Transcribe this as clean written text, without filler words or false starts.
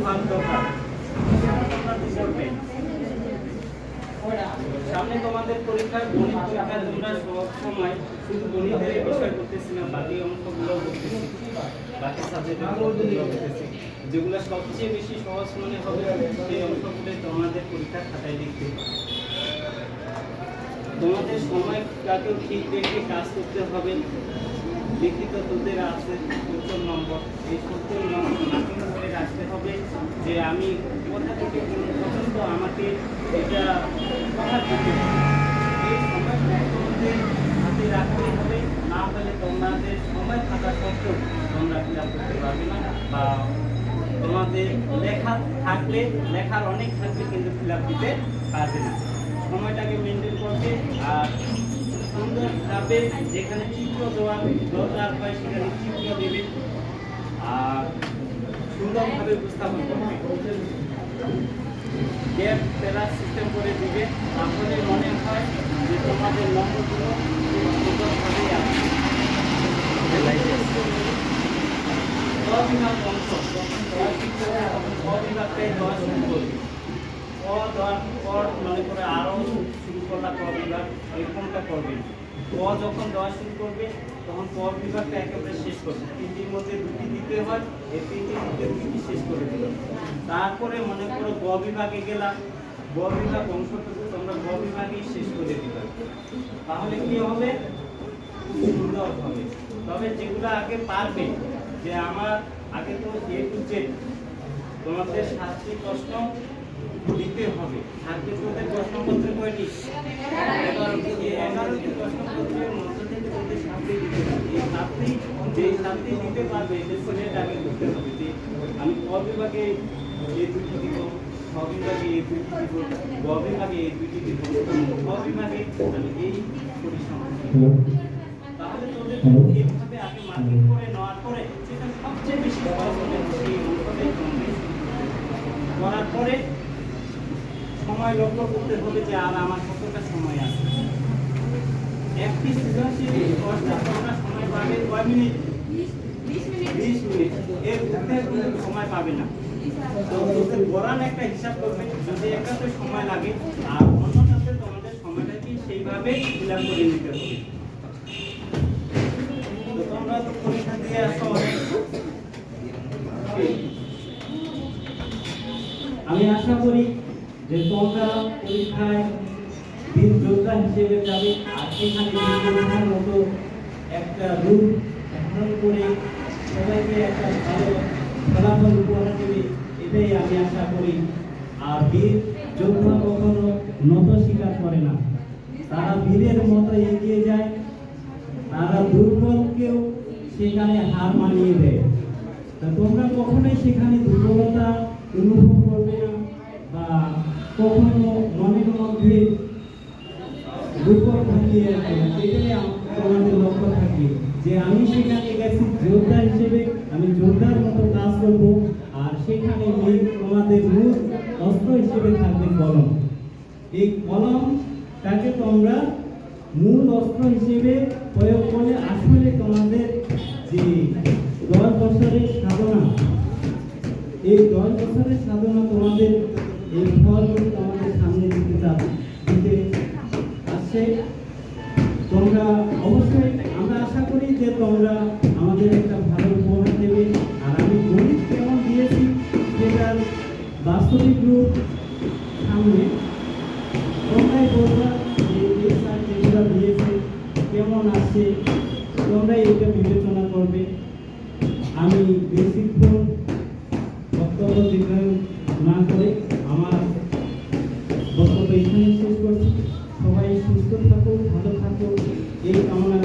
ভাগ দরকার। তোমরা কি করবে? সামনে তোমাদের পরীক্ষা, গণিত পরীক্ষা। তোমরা সব সময় শুধু গণিতের বিষয় করতেছি না, বাকি অঙ্কগুলো করতেছি, বাকি সাবজেক্টগুলো করতেছি। যেগুলো সবচেয়ে বেশি সহজ মনে হবে সেই অঙ্কগুলো তোমাদের পরীক্ষার খাতায় লিখতে হবে। তোমাদের সময়টাকেও ঠিক রেখে কাজ করতে হবে। লিখিত তোদের আছে 70 নম্বর, এই 70 নম্বর মার্কিং করে রাখতে হবে যে আমি কোথা থেকে কোন পর্যন্ত আমাকে এটা কভার করতে হবে। এই সময়টা তোমাদের হাতে রাখতে হবে, না হলে তোমাদের সময় থাকা সত্ত্বেও তোমরা ফিল আপ করতে পারবে না, বা তোমাদের লেখা থাকবে, লেখার অনেক থাকবে কিন্তু ফিল আপ দিতে পারবে না। সময়টাকে মেনটেন করবে আর সুন্দরভাবে যেখানে চিত্র দেওয়া দরকার হয় সেখানে চিত্র দেবে আর সুন্দরভাবে উপস্থাপন করবে। গ্যাপ ফেলার সিস্টেম করে দিবে, তাহলে মনে হয় যে তোমাদের নম্বরগুলো সুন্দরভাবেই আসবে। অবিভাগ অংশ অবিভাগটাই দেওয়া শুরু করবে। দেওয়ার পর মনে করে আরও শুরু করলা ক বিভাগ, এরকমটা করবে। যখন দেওয়া শুরু করবে তখন ক বিভাগটা একেবারে শেষ করবে। তিনটির মধ্যে দুটি দিতে হয়, এই তিনটির মধ্যে দুটি শেষ করে দিল। তারপরে মনে করো গ বিভাগে গেলাম, গ বিভাগ অংশটুকু তোমরা গ বিভাগেই শেষ করে দিবা। তাহলে কি হবে? সুন্দর হবে। তবে যেগুলো আগে পারবে, যে আমার আগে তো এ টু জেড তোমাদের 7টি প্রশ্ন দিতে হবে। আজকে তোদের প্রশ্নপত্রে কয়টি? 11টি প্রশ্নপত্রের মধ্য থেকে তোদের 7টি দিতে হবে। এই 7টি যে 7টি দিতে পারবে এটা সিলেক্ট আগে করতে হবে যে আমি ক বিভাগে এই দুটি দিব, খ বিভাগে এই দুটি দিব, গ বিভাগে এই দুটি দিব, খ বিভাগে আমি এই পরিসংখ্যান দিব। তাহলে তোদের এইভাবে আগে মার্কিং করে নেওয়ার পরে যেটা সবচেয়ে বেশি সহজ হবে সেই অঙ্কটাই করার পরে সময় লক্ষ্য করতে হবে যে আর আমার কতটা সময় আছে। একটি সৃজনশীল প্রশ্ন তোমরা সময় পাবে কয় মিনিট? 20 মিনিট। এর মধ্যে কোনো সময় পাবে না। তো তোদের বরান একটা হিসাব করবে, যদি একটাতে সময় লাগে আর অন্যটাতে তোমাদের সময়টাকে সেইভাবে ফিল আপ করে নিতে হবে। তো তোমরা তো পরীক্ষা দিয়ে আসো অনেক। আমি আশা করি যে তোমরা পরীক্ষায় বীর যোদ্ধা হিসেবে যাবে আর সেখানে বীর যোদ্ধার মতো একটা রূপ ধারণ করে সবাইকে একটা ভালো ফলাফল উপহার দেবে, এটাই আমি আশা করি। আর বীর যোদ্ধা কখনো নত স্বীকার করে না, তারা বীরের মতো এগিয়ে যায়, তারা দুর্বলকেও সেখানে হার মানিয়ে দেয়। তা তোমরা কখনোই সেখানে দুর্বলতা অনুভব করবে না বা কখনো মনের মধ্যে দুর্বল থাকিয়ে রাখবে না। এটাই আমাদের লক্ষ্য থাকবে যে আমি সেখানে গেছি যোদ্ধা হিসেবে, আমি যোদ্ধার মতো কাজ করব। আর সেখানে তোমাদের মূল অস্ত্র হিসেবে থাকবে কলম। এই কলমটাকে তোমরা মূল অস্ত্র হিসেবে প্রয়োগ করলে আসলে তোমাদের যে 10 বছরের সাধনা, এই 10 বছরের সাধনা তোমাদের এই ফলগুলো তোমাদের সামনে দিতে আসছে। তোমরা অবশ্যই, আমরা আশা করি যে তোমরা আমাদের একটা ভালো উপহার দেবে। আর আমি গণিত কেমন দিয়েছি সেটার বাস্তবিক রূপ সামনে তোমরাই বলবা যে এই স্যার যেগুলো দিয়েছে কেমন আছে, তোমরাই এটা বিবেচনা করবে। আমি বেশিক্ষণ বক্তব্য দীর্ঘায়ু না করে আমার বক্তব্য এখানে শেষ করছি। সবাই সুস্থ থাকুক, ভালো থাকুক এই কামনা